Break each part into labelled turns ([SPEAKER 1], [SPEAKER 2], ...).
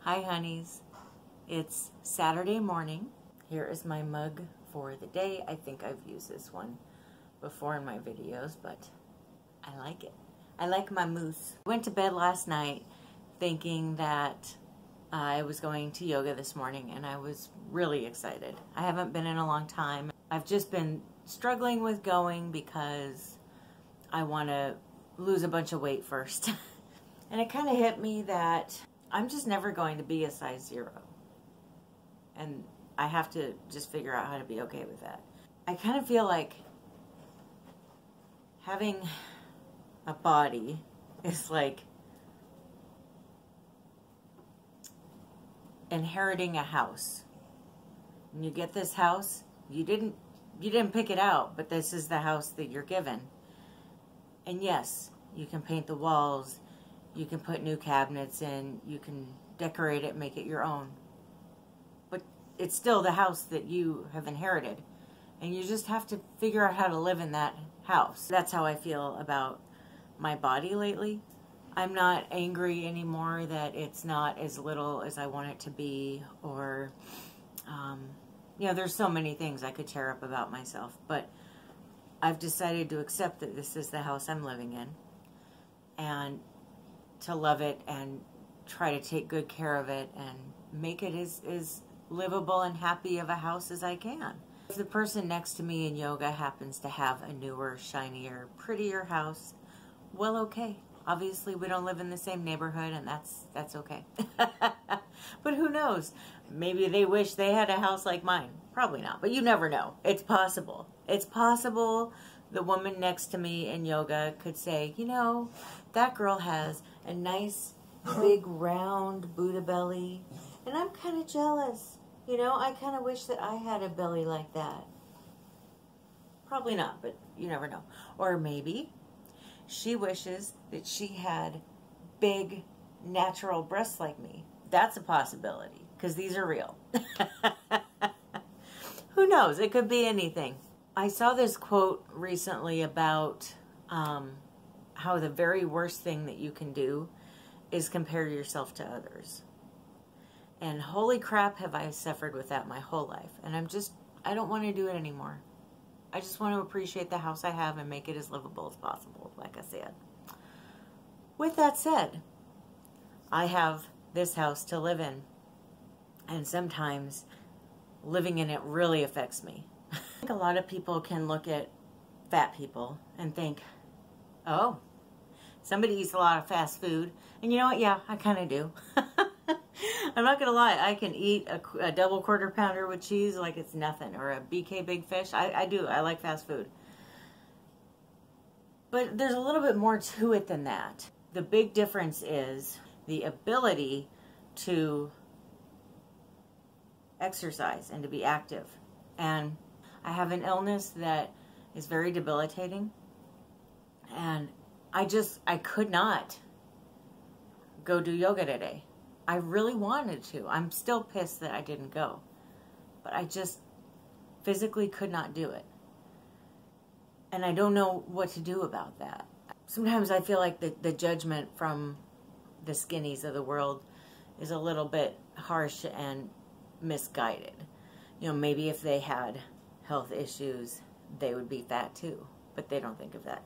[SPEAKER 1] Hi honeys, it's Saturday morning. Here is my mug for the day. I think I've used this one before in my videos, but I like it. I like my mousse. I went to bed last night thinking that I was going to yoga this morning, and I was really excited. I haven't been in a long time. I've just been struggling with going because I want to lose a bunch of weight first. And it kind of hit me that I'm just never going to be a size 0. And I have to just figure out how to be okay with that. I kind of feel like having a body is like inheriting a house. When you get this house, you didn't pick it out, but this is the house that you're given. And yes, you can paint the walls, you can put new cabinets in, you can decorate it, make it your own. But it's still the house that you have inherited. And you just have to figure out how to live in that house. That's how I feel about my body lately. I'm not angry anymore that it's not as little as I want it to be, or, you know, there's so many things I could tear up about myself, but I've decided to accept that this is the house I'm living in, and to love it and try to take good care of it and make it as livable and happy of a house as I can. If the person next to me in yoga happens to have a newer, shinier, prettier house, well, okay. Obviously, we don't live in the same neighborhood, and that's okay. But who knows? Maybe they wish they had a house like mine. Probably not, but you never know. It's possible. It's possible the woman next to me in yoga could say, you know, that girl has a nice, big, round Buddha belly, and I'm kind of jealous. You know, I kind of wish that I had a belly like that. Probably not, but you never know. Or maybe she wishes that she had big, natural breasts like me. That's a possibility, because these are real. Who knows? It could be anything. I saw this quote recently about how the very worst thing that you can do is compare yourself to others. And holy crap, have I suffered with that my whole life. And I don't want to do it anymore. I just want to appreciate the house I have and make it as livable as possible, like I said. With that said, I have this house to live in, and sometimes living in it really affects me. I think a lot of people can look at fat people and think, oh, somebody eats a lot of fast food. And you know what? Yeah, I kind of do. I'm not going to lie. I can eat a double quarter pounder with cheese like it's nothing, or a BK Big Fish. I do. I like fast food. But there's a little bit more to it than that. The big difference is the ability to exercise and to be active. And I have an illness that is very debilitating. And I could not go do yoga today. I really wanted to. I'm still pissed that I didn't go. But I just physically could not do it. And I don't know what to do about that. Sometimes I feel like the judgment from the skinnies of the world is a little bit harsh and misguided. You know, maybe if they had health issues, they would be fat too. But they don't think of that.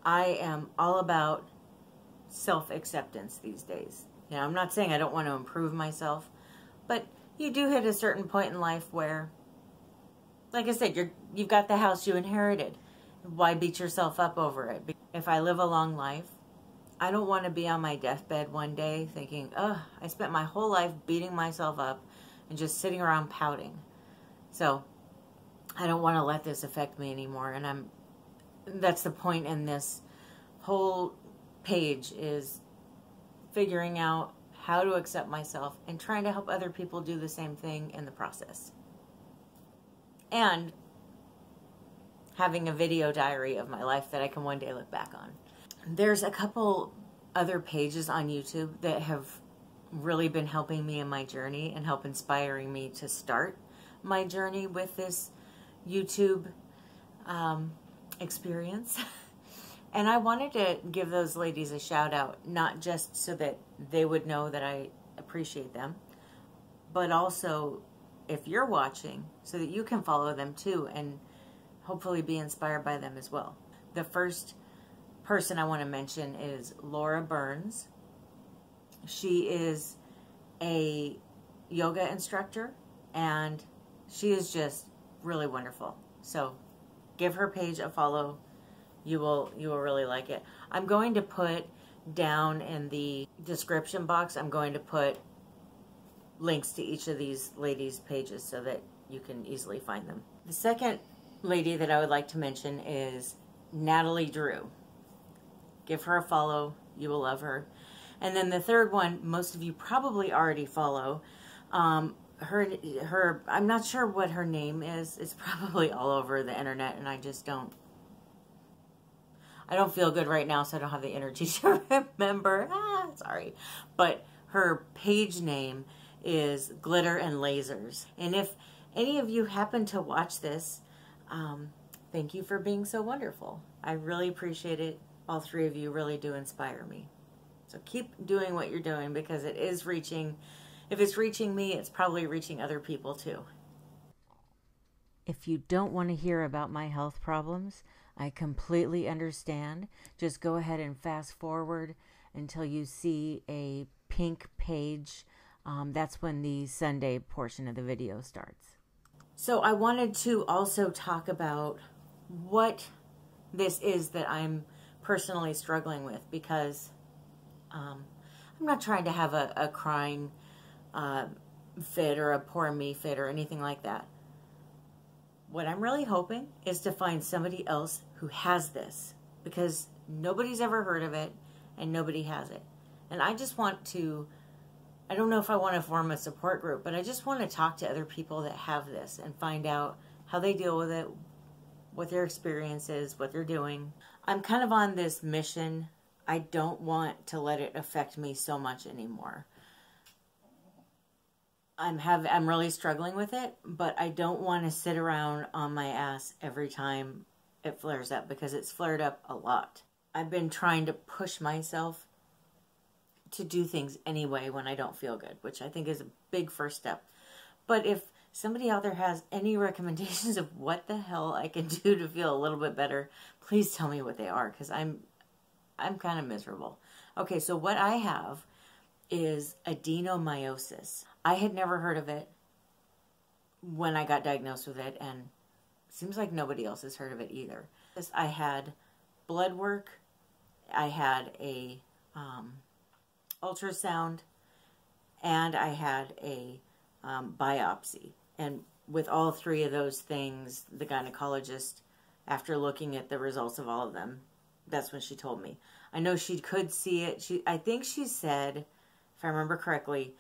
[SPEAKER 1] I am all about self-acceptance these days. You know, I'm not saying I don't want to improve myself, but you do hit a certain point in life where, like I said, you've got the house you inherited. Why beat yourself up over it? If I live a long life, I don't want to be on my deathbed one day thinking, oh, I spent my whole life beating myself up and just sitting around pouting. So I don't want to let this affect me anymore. And that's the point in this whole page, is figuring out how to accept myself and trying to help other people do the same thing in the process. And having a video diary of my life that I can one day look back on. There's a couple other pages on YouTube that have really been helping me in my journey and help inspiring me to start my journey with this YouTube experience. And I wanted to give those ladies a shout out, not just so that they would know that I appreciate them. But also, if you're watching, so that you can follow them too and hopefully be inspired by them as well. The first person I want to mention is Laura Burns. She is a yoga instructor, and she is just really wonderful. So give her page a follow. You will really like it. I'm going to put down in the description box, I'm going to put links to each of these ladies' pages so that you can easily find them. The second lady that I would like to mention is Natalie Drue. Give her a follow. You will love her. And then the third one, most of you probably already follow. I'm not sure what her name is. It's probably all over the internet, and I don't feel good right now, so I don't have the energy to remember. Sorry. But her page name is Glitterandlazers. And if any of you happen to watch this, thank you for being so wonderful. I really appreciate it. All three of you really do inspire me. So keep doing what you're doing, because it is reaching, if it's reaching me, it's probably reaching other people too. If you don't want to hear about my health problems, I completely understand. Just go ahead and fast forward until you see a pink page. That's when the Sunday portion of the video starts. So I wanted to also talk about what this is that I'm personally struggling with, because I'm not trying to have a crying fit or a poor me fit or anything like that. What I'm really hoping is to find somebody else who has this, because nobody's ever heard of it and nobody has it. And I just want to, I don't know if I want to form a support group, but I just want to talk to other people that have this and find out how they deal with it, what their experience is, what they're doing. I'm kind of on this mission. I don't want to let it affect me so much anymore. I'm really struggling with it, but I don't want to sit around on my ass every time it flares up, because it's flared up a lot. I've been trying to push myself to do things anyway when I don't feel good, which I think is a big first step. But if somebody out there has any recommendations of what the hell I can do to feel a little bit better, please tell me what they are, because I'm kind of miserable. Okay, so what I have is adenomyosis. I had never heard of it when I got diagnosed with it, and it seems like nobody else has heard of it either. I had blood work, I had a ultrasound, and I had a biopsy. And with all three of those things, the gynecologist, after looking at the results of all of them, that's when she told me. I know she could see it. I think she said, if I remember correctly,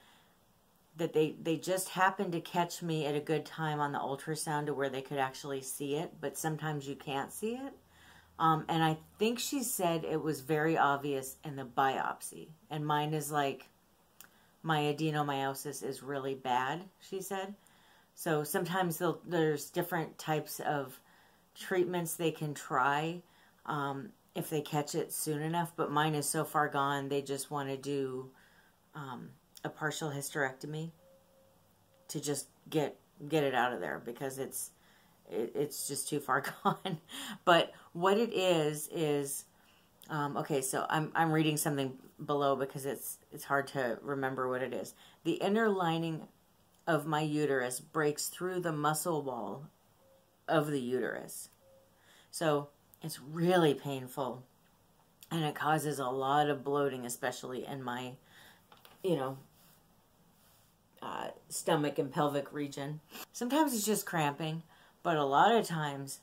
[SPEAKER 1] that they just happened to catch me at a good time on the ultrasound to where they could actually see it, but sometimes you can't see it. And I think she said it was very obvious in the biopsy. And mine is like, my adenomyosis is really bad, she said. So sometimes there's different types of treatments they can try if they catch it soon enough. But mine is so far gone, they just want to do a partial hysterectomy to just get it out of there, because it's just too far gone. But what it is okay, so I'm reading something below because it's hard to remember what it is. The inner lining of my uterus breaks through the muscle wall of the uterus. So it's really painful, and it causes a lot of bloating, especially in my, stomach and pelvic region. Sometimes it's just cramping, but a lot of times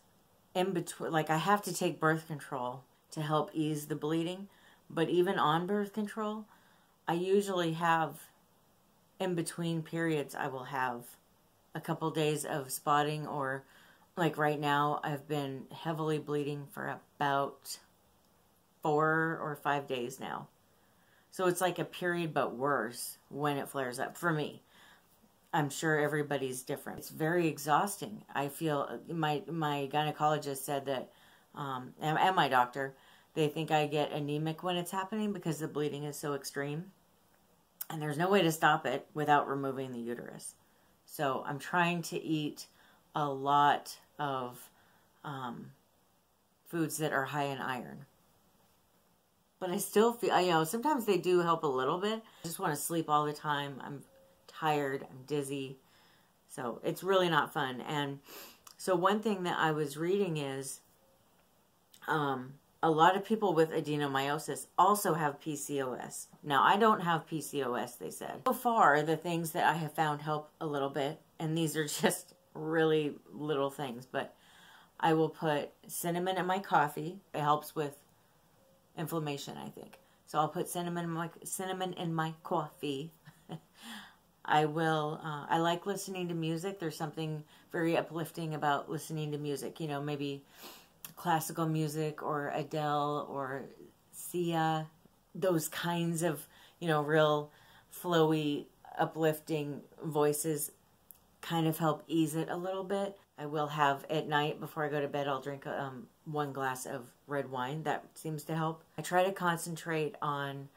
[SPEAKER 1] in between, like I have to take birth control to help ease the bleeding, but even on birth control, I usually have, in between periods, I will have a couple days of spotting, or like right now, I've been heavily bleeding for about 4 or 5 days now. So it's like a period, but worse when it flares up for me. I'm sure everybody's different. It's very exhausting. I feel, my gynecologist said that, and my doctor, they think I get anemic when it's happening because the bleeding is so extreme. And there's no way to stop it without removing the uterus. So I'm trying to eat a lot of foods that are high in iron. But I still feel, you know, sometimes they do help a little bit. I just want to sleep all the time. I'm tired. I'm dizzy. So it's really not fun. And so one thing that I was reading is a lot of people with adenomyosis also have PCOS. Now, I don't have PCOS, they said. So far, the things that I have found help a little bit, and these are just really little things, but I will put cinnamon in my coffee. It helps with inflammation, I think. So I'll put cinnamon in my coffee. I like listening to music. There's something very uplifting about listening to music. You know, maybe classical music or Adele or Sia. Those kinds of, you know, real flowy, uplifting voices kind of help ease it a little bit. I will have at night before I go to bed, I'll drink 1 glass of red wine. That seems to help. I try to concentrate on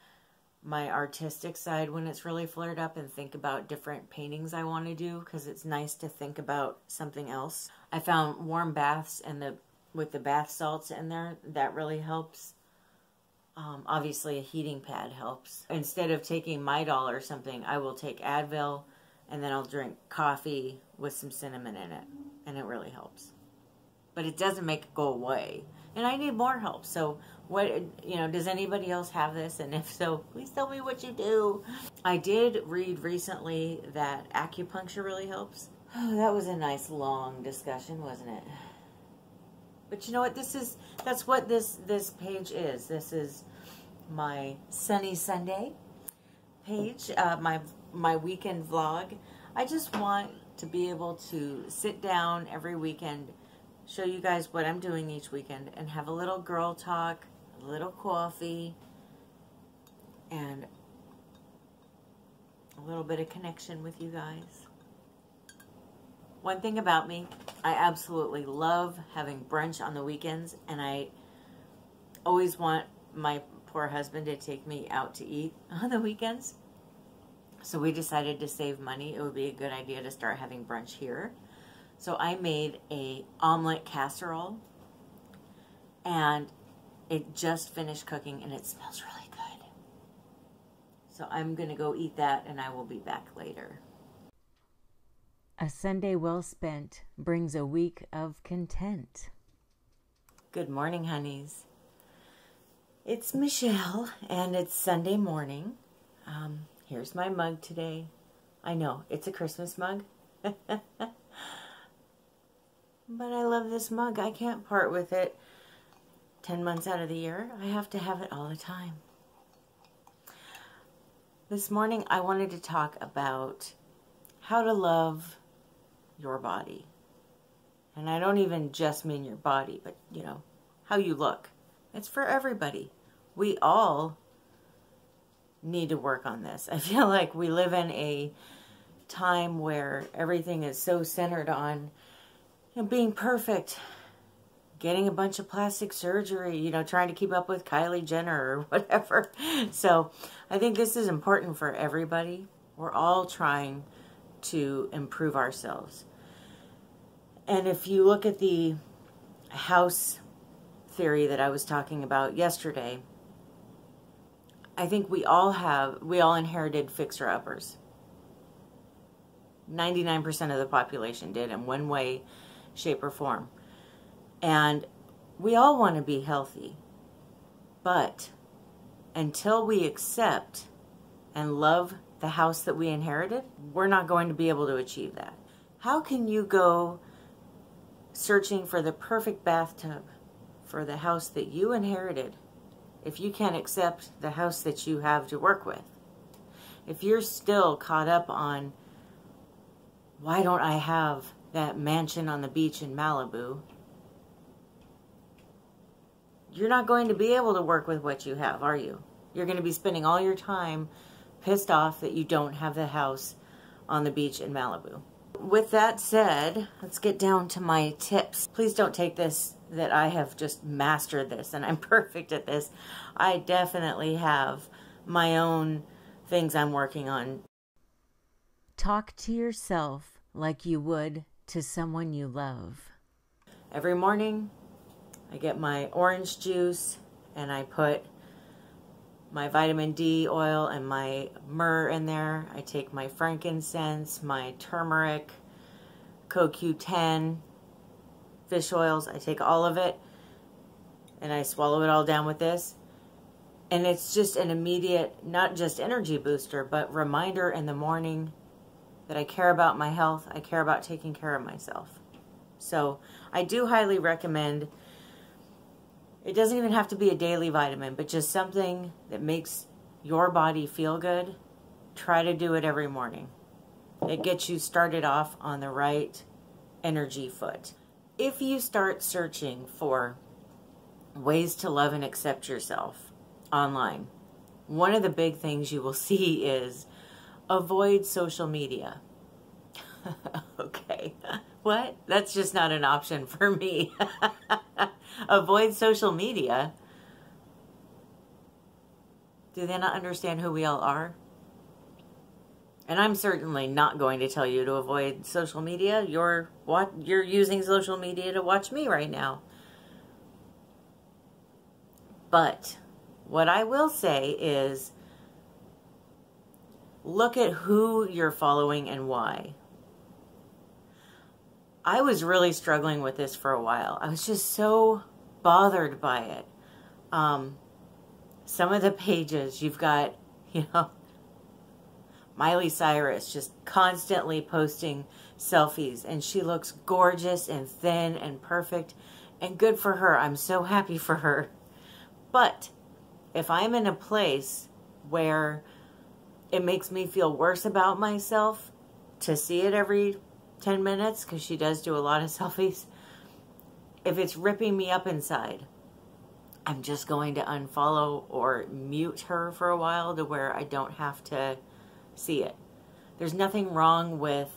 [SPEAKER 1] my artistic side when it's really flared up and think about different paintings I want to do, because it's nice to think about something else. I found warm baths and with the bath salts in there, that really helps. Obviously a heating pad helps. Instead of taking Midol or something, I will take Advil and then I'll drink coffee with some cinnamon in it, and it really helps. But it doesn't make it go away. And I need more help. So what, you know, does anybody else have this? And if so, please tell me what you do. I did read recently that acupuncture really helps. Oh, that was a nice long discussion, wasn't it? But you know what? That's what this page is. This is my Sunny Sunday page, my weekend vlog. I just want to be able to sit down every weekend, show you guys what I'm doing each weekend, and have a little girl talk, a little coffee, and a little bit of connection with you guys. One thing about me, I absolutely love having brunch on the weekends, and I always want my poor husband to take me out to eat on the weekends. So we decided to save money. It would be a good idea to start having brunch here. So I made a omelet casserole, and it just finished cooking, and it smells really good. So I'm going to go eat that, and I will be back later. A Sunday well spent brings a week of content. Good morning, honeys. It's Michelle, and it's Sunday morning. Here's my mug today. I know, it's a Christmas mug. But I love this mug. I can't part with it 10 months out of the year. I have to have it all the time. This morning, I wanted to talk about how to love your body. And I don't even just mean your body, but, you know, how you look. It's for everybody. We all need to work on this. I feel like we live in a time where everything is so centered on, you know, being perfect, getting a bunch of plastic surgery, you know, trying to keep up with Kylie Jenner or whatever. So I think this is important for everybody. We're all trying to improve ourselves. And if you look at the house theory that I was talking about yesterday, I think we all inherited fixer-uppers. 99% of the population did in one way, shape, or form. And we all want to be healthy. But until we accept and love the house that we inherited, we're not going to be able to achieve that. How can you go searching for the perfect bathtub for the house that you inherited if you can't accept the house that you have to work with? If you're still caught up on, why don't I have that mansion on the beach in Malibu? You're not going to be able to work with what you have, are you? You're going to be spending all your time pissed off that you don't have the house on the beach in Malibu. With that said, let's get down to my tips. Please don't take this that I have just mastered this and I'm perfect at this. I definitely have my own things I'm working on.
[SPEAKER 2] Talk to yourself like you would to someone you love.
[SPEAKER 1] Every morning, I get my orange juice and I put my vitamin D oil and my myrrh in there. I take my frankincense, my turmeric, CoQ10, fish oils. I take all of it and I swallow it all down with this. And it's just an immediate, not just energy booster, but reminder in the morning that I care about my health. I care about taking care of myself. So I do highly recommend. It doesn't even have to be a daily vitamin, but just something that makes your body feel good. Try to do it every morning. It gets you started off on the right energy foot. If you start searching for ways to love and accept yourself online, one of the big things you will see is avoid social media. Okay. What? That's just not an option for me. Avoid social media. Do they not understand who we all are? And I'm certainly not going to tell you to avoid social media. You're using social media to watch me right now. But what I will say is look at who you're following and why. I was really struggling with this for a while. I was just so bothered by it. Some of the pages you've got, Miley Cyrus just constantly posting selfies, and she looks gorgeous and thin and perfect, and good for her. I'm so happy for her. But if I'm in a place where it makes me feel worse about myself to see it every 10 minutes, because she does do a lot of selfies, if it's ripping me up inside, I'm just going to unfollow or mute her for a while to where I don't have to see it. There's nothing wrong with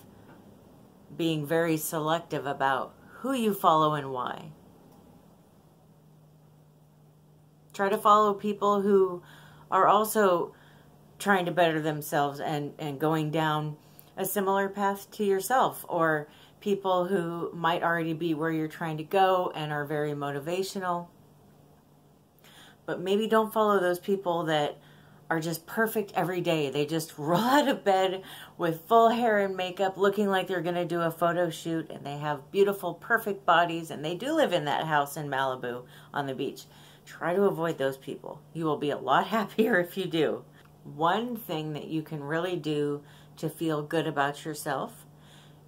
[SPEAKER 1] being very selective about who you follow and why. Try to follow people who are also trying to better themselves and going down a similar path to yourself, or people who might already be where you're trying to go and are very motivational. But maybe don't follow those people that are just perfect every day. They just roll out of bed with full hair and makeup, looking like they're going to do a photo shoot, and they have beautiful, perfect bodies, and they do live in that house in Malibu on the beach. Try to avoid those people. You will be a lot happier if you do. One thing that you can really do to feel good about yourself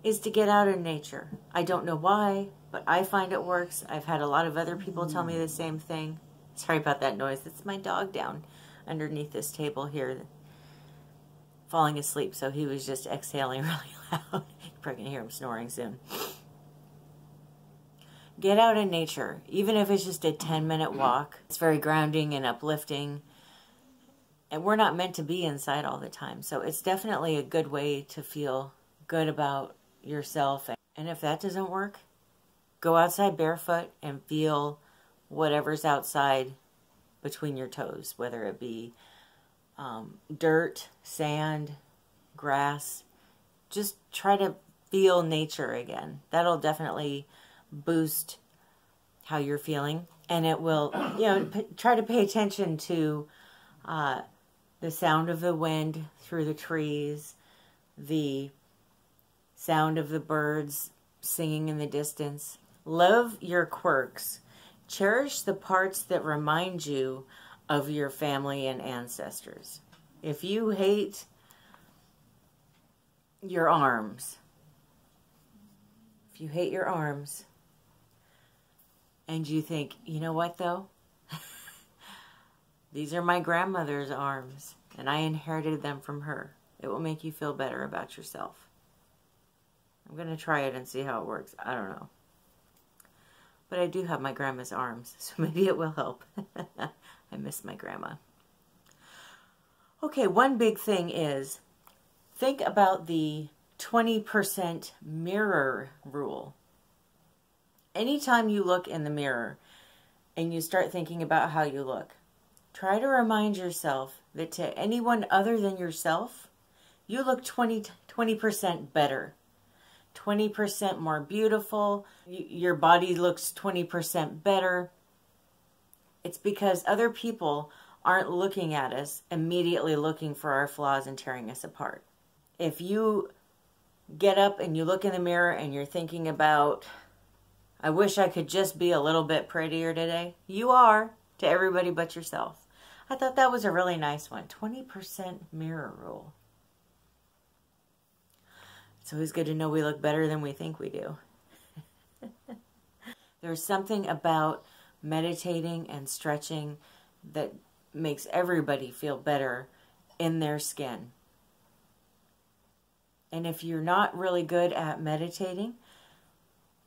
[SPEAKER 1] is to get out in nature. I don't know why, but I find it works. I've had a lot of other people tell me the same thing. Sorry about that noise. It's my dog down underneath this table here, falling asleep, so he was just exhaling really loud. You're probably going to hear him snoring soon. Get out in nature, even if it's just a 10-minute walk. It's very grounding and uplifting. And we're not meant to be inside all the time. So it's definitely a good way to feel good about yourself. And if that doesn't work, go outside barefoot and feel whatever's outside between your toes, whether it be dirt, sand, grass. Just try to feel nature again. That'll definitely boost how you're feeling. And it will, try to pay attention to the sound of the wind through the trees, the sound of the birds singing in the distance. Love your quirks. Cherish the parts that remind you of your family and ancestors. If you hate your arms, and you think, you know what though? These are my grandmother's arms, and I inherited them from her. It will make you feel better about yourself. I'm going to try it and see how it works. I don't know. But I do have my grandma's arms, so maybe it will help. I miss my grandma. Okay, one big thing is, think about the 20% mirror rule. Anytime you look in the mirror and you start thinking about how you look, try to remind yourself that to anyone other than yourself, you look 20% better, 20% more beautiful. Your body looks 20% better. It's because other people aren't looking at us, immediately looking for our flaws and tearing us apart. If you get up and you look in the mirror and you're thinking about, I wish I could just be a little bit prettier today, you are to everybody but yourself. I thought that was a really nice one. 20% mirror rule. It's always good to know we look better than we think we do. There's something about meditating and stretching that makes everybody feel better in their skin. And if you're not really good at meditating,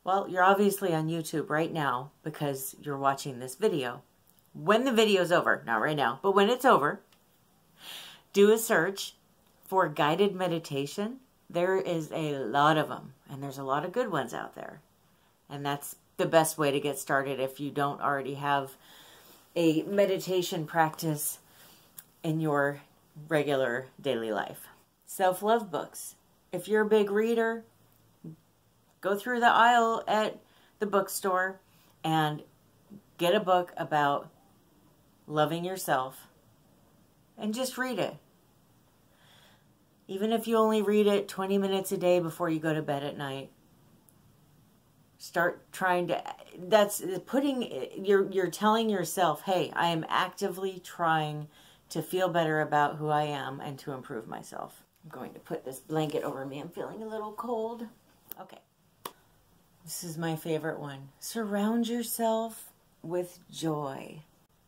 [SPEAKER 1] well, you're obviously on YouTube right now because you're watching this video. When the video's over, not right now, but when it's over, do a search for guided meditation. There is a lot of them, and there's a lot of good ones out there. And that's the best way to get started if you don't already have a meditation practice in your regular daily life. Self-love books. If you're a big reader, go through the aisle at the bookstore and get a book about loving yourself and just read it. Even if you only read it 20 minutes a day before you go to bed at night, start trying to, that's putting, you're telling yourself, hey, I am actively trying to feel better about who I am and to improve myself. I'm going to put this blanket over me. I'm feeling a little cold. Okay. This is my favorite one. Surround yourself with joy.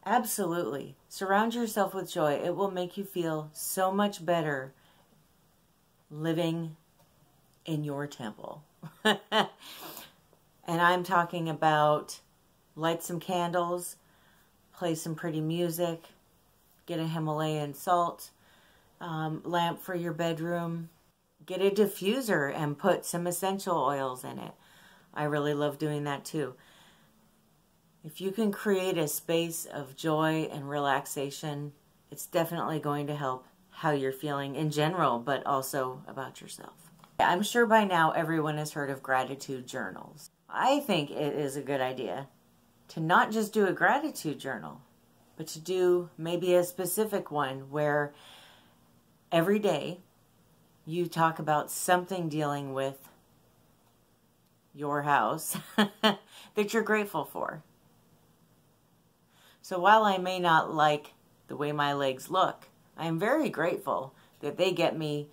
[SPEAKER 1] Absolutely. Surround yourself with joy. It will make you feel so much better living in your temple. And I'm talking about light some candles, play some pretty music, get a Himalayan salt lamp for your bedroom, get a diffuser and put some essential oils in it. I really love doing that too. If you can create a space of joy and relaxation, it's definitely going to help how you're feeling in general, but also about yourself. I'm sure by now everyone has heard of gratitude journals. I think it is a good idea to not just do a gratitude journal, but to do maybe a specific one where every day you talk about something dealing with your house that you're grateful for. So while I may not like the way my legs look, I am very grateful that they get me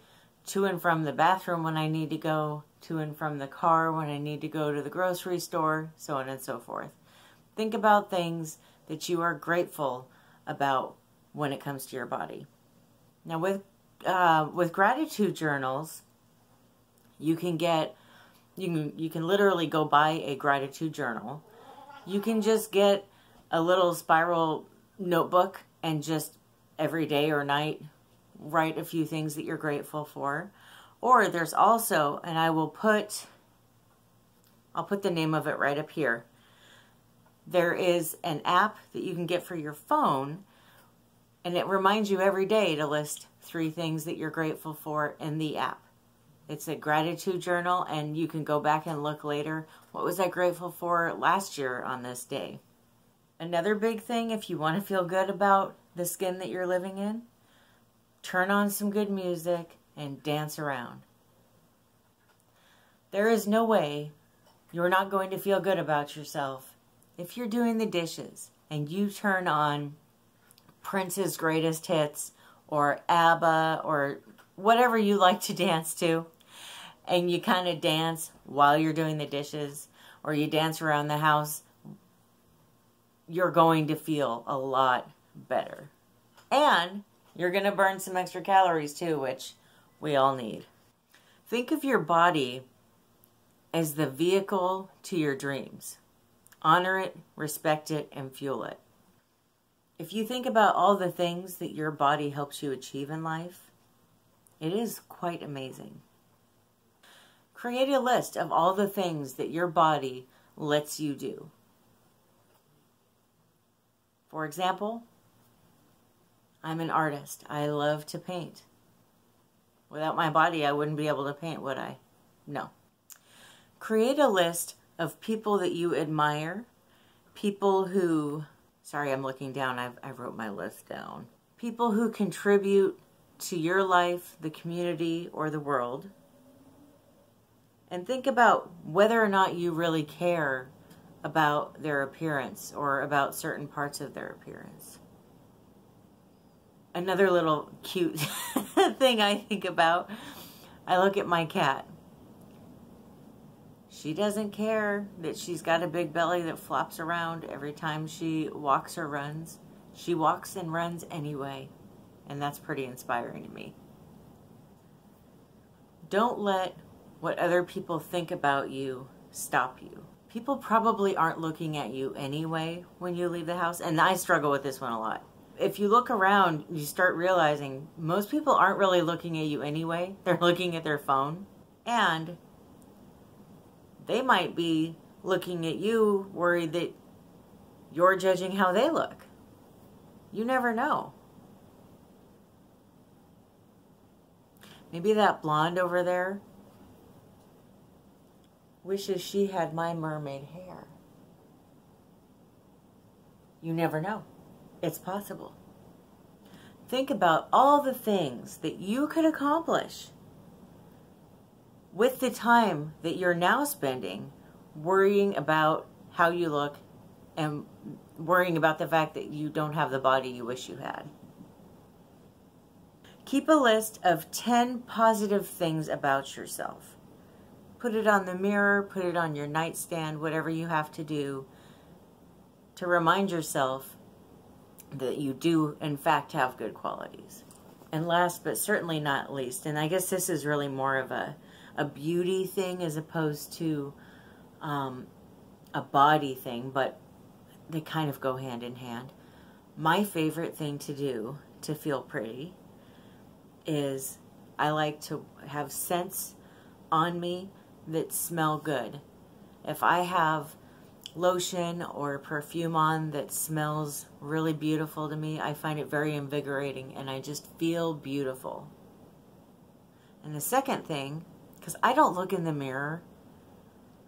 [SPEAKER 1] to and from the bathroom when I need to go, to and from the car when I need to go to the grocery store, so on and so forth. Think about things that you are grateful about when it comes to your body. Now with gratitude journals, you can literally go buy a gratitude journal. You can just get a little spiral notebook and just every day or night write a few things that you're grateful for. Or there's also, and I'll put the name of it right up here. There is an app that you can get for your phone, and it reminds you every day to list 3 things that you're grateful for in the app. It's a gratitude journal, and you can go back and look later. What was I grateful for last year on this day? Another big thing, if you want to feel good about the skin that you're living in, turn on some good music and dance around. There is no way you're not going to feel good about yourself if you're doing the dishes and you turn on Prince's Greatest Hits or ABBA or whatever you like to dance to, and you kind of dance while you're doing the dishes, or you dance around the house. You're going to feel a lot better. And you're going to burn some extra calories too, which we all need. Think of your body as the vehicle to your dreams. Honor it, respect it, and fuel it. If you think about all the things that your body helps you achieve in life, it is quite amazing. Create a list of all the things that your body lets you do. For example, I'm an artist. I love to paint. Without my body, I wouldn't be able to paint, would I? No. Create a list of people that you admire, people who, sorry, I'm looking down. I wrote my list down. People who contribute to your life, the community, or the world. And think about whether or not you really care about their appearance or about certain parts of their appearance. Another little cute thing I think about, I look at my cat. She doesn't care that she's got a big belly that flops around every time she walks or runs. She walks and runs anyway, and that's pretty inspiring to me. Don't let what other people think about you stop you. People probably aren't looking at you anyway when you leave the house, and I struggle with this one a lot. If you look around, you start realizing most people aren't really looking at you anyway. They're looking at their phone, and they might be looking at you worried that you're judging how they look. You never know. Maybe that blonde over there wishes she had my mermaid hair. You never know. It's possible. Think about all the things that you could accomplish with the time that you're now spending worrying about how you look and worrying about the fact that you don't have the body you wish you had. Keep a list of 10 positive things about yourself. Put it on the mirror, put it on your nightstand, whatever you have to do to remind yourself that you do, in fact, have good qualities. And last but certainly not least, and I guess this is really more of a beauty thing as opposed to a body thing, but they kind of go hand in hand. My favorite thing to do to feel pretty is I like to have scents on me that smell good. If I have lotion or perfume on that smells really beautiful to me, I find it very invigorating and I just feel beautiful. And the second thing, because I don't look in the mirror,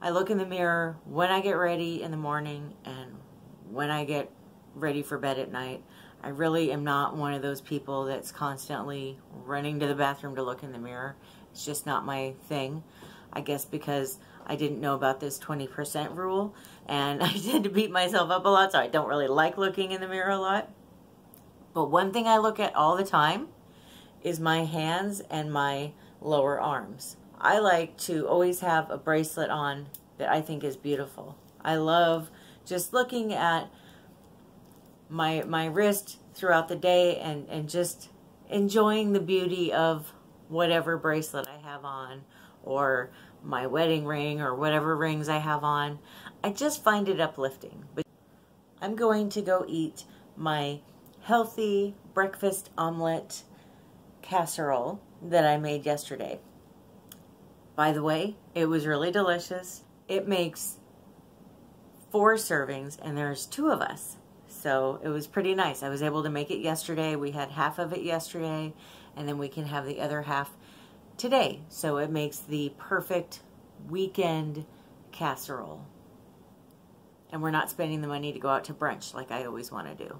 [SPEAKER 1] I look in the mirror when I get ready in the morning and when I get ready for bed at night. I really am not one of those people that's constantly running to the bathroom to look in the mirror. It's just not my thing. I guess because I didn't know about this 20% rule and I tend to beat myself up a lot, so I don't really like looking in the mirror a lot. But one thing I look at all the time is my hands and my lower arms. I like to always have a bracelet on that I think is beautiful. I love just looking at my wrist throughout the day and just enjoying the beauty of whatever bracelet I have on or my wedding ring or whatever rings I have on. I just find it uplifting. But I'm going to go eat my healthy breakfast omelet casserole that I made yesterday. By the way, it was really delicious. It makes 4 servings and there's 2 of us. So it was pretty nice. I was able to make it yesterday. We had half of it yesterday and then we can have the other half today. So it makes the perfect weekend casserole. And we're not spending the money to go out to brunch like I always want to do.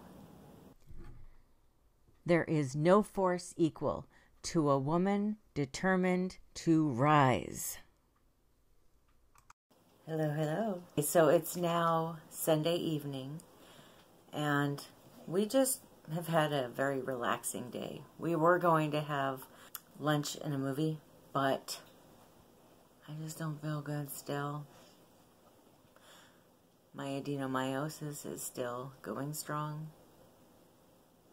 [SPEAKER 2] There is no force equal to a woman determined to rise.
[SPEAKER 1] Hello, hello. So it's now Sunday evening and we just have had a very relaxing day. We were going to have lunch and a movie, but I just don't feel good still. My adenomyosis is still going strong.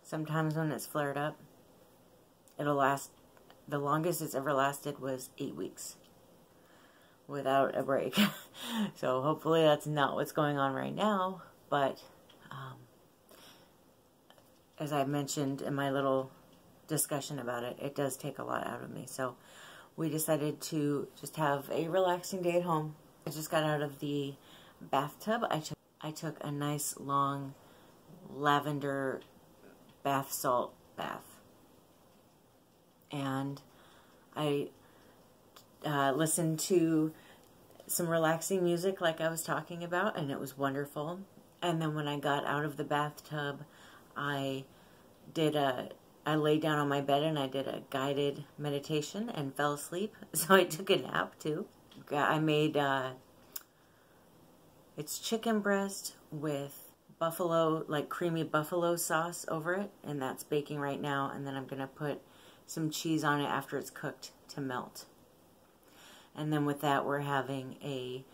[SPEAKER 1] Sometimes when it's flared up, it'll last, the longest it's ever lasted was 8 weeks without a break. So hopefully that's not what's going on right now, but as I mentioned in my little discussion about it, it does take a lot out of me. So we decided to just have a relaxing day at home. I just got out of the bathtub. I took a nice long lavender bath salt bath. And I listened to some relaxing music like I was talking about, and it was wonderful. And then when I got out of the bathtub, I laid down on my bed and I did a guided meditation and fell asleep. So I took a nap too. I made, it's chicken breast with buffalo, like creamy buffalo sauce over it. And that's baking right now. And then I'm going to put some cheese on it after it's cooked to melt. And then with that, we're having a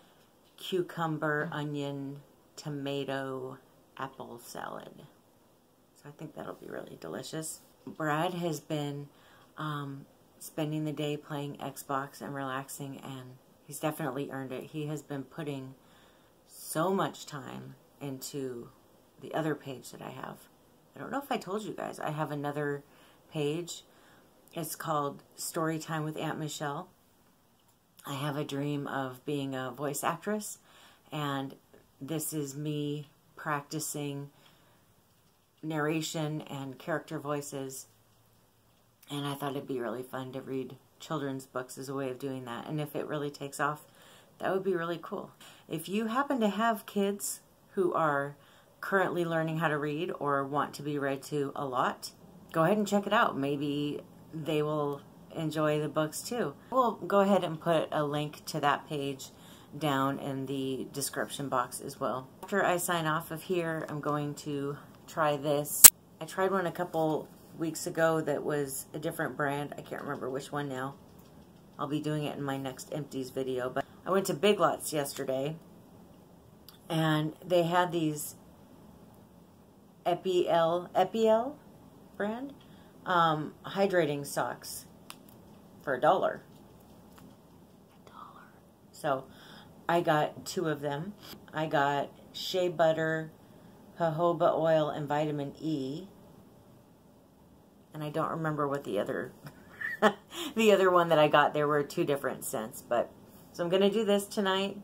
[SPEAKER 1] cucumber, onion, tomato, apple salad. So I think that'll be really delicious. Brad has been spending the day playing Xbox and relaxing, and he's definitely earned it. He has been putting so much time into the other page that I have. I don't know if I told you guys, I have another page. It's called Storytime with Aunt Michele. I have a dream of being a voice actress, and this is me practicing narration and character voices, and I thought it'd be really fun to read children's books as a way of doing that, and if it really takes off, that would be really cool. If you happen to have kids who are currently learning how to read or want to be read to a lot, go ahead and check it out. Maybe they will enjoy the books too. We'll go ahead and put a link to that page down in the description box as well. After I sign off of here, I'm going to try this. I tried one a couple weeks ago that was a different brand. I can't remember which one now. I'll be doing it in my next empties video. But I went to Big Lots yesterday, and they had these Epiel brand hydrating socks for $1. So I got 2 of them. I got shea butter, jojoba oil, and vitamin E. And I don't remember what the other the other one that I got. There were 2 different scents. But so I'm going to do this tonight.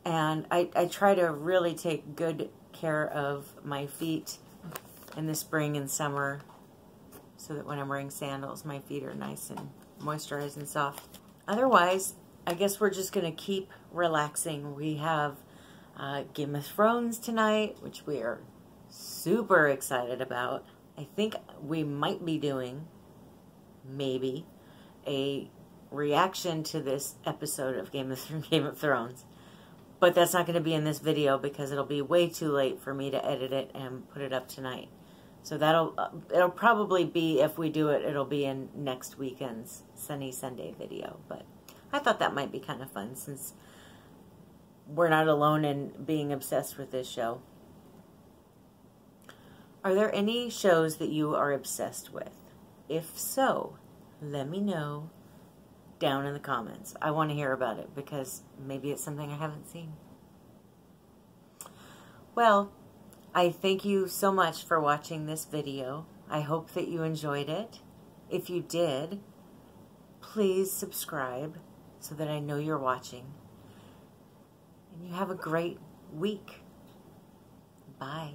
[SPEAKER 1] And I try to really take good care of my feet in the spring and summer, so that when I'm wearing sandals, my feet are nice and moisturized and soft. Otherwise, I guess we're just going to keep relaxing. We have Game of Thrones tonight, which we are super excited about. I think we might be doing, maybe, a reaction to this episode of Game of Thrones. But that's not going to be in this video because it'll be way too late for me to edit it and put it up tonight. So it'll probably be, if we do it, it'll be in next weekend's Sunny Sunday video. But I thought that might be kind of fun since we're not alone in being obsessed with this show. Are there any shows that you are obsessed with? If so, let me know down in the comments. I want to hear about it because maybe it's something I haven't seen. Well, I thank you so much for watching this video. I hope that you enjoyed it. If you did, please subscribe so that I know you're watching. And you have a great week. Bye.